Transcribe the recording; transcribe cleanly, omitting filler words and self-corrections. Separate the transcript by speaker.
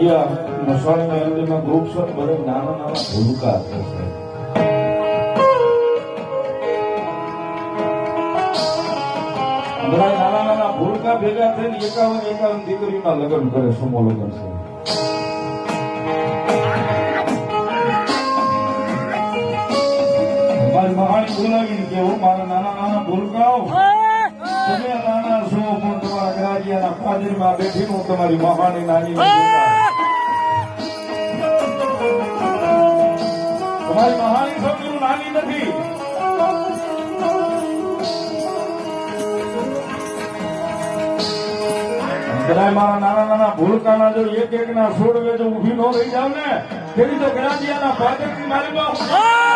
Speaker 1: ગાડિયા મસાણીના એન્ડમાં ગ્રુપ છે બધા નાના નાના ભૂલકા થશે. બધા નાના નાના ભૂલકા ભેગા થઈને 51 દીકરીઓના લગ્ન કરે. સમો લગ્ન છે. મારી મહાણી બોલાવીને કેવું મારા નાના નાના ભૂલકાઓ તમે નાના છો પણ તમારા ગાડિયાના પાદરીમાં બેઠીને હું તમારી મહાણી નાની તમારી મહાની સમજવું નાની નથી. કદાચ મારા નાના નાના ભૂલકાના જો એક એક ના છોડવે જો ઉભી ન રહી જાવ ને તેની તો ગરાજીયાના પાદરથી મારી માં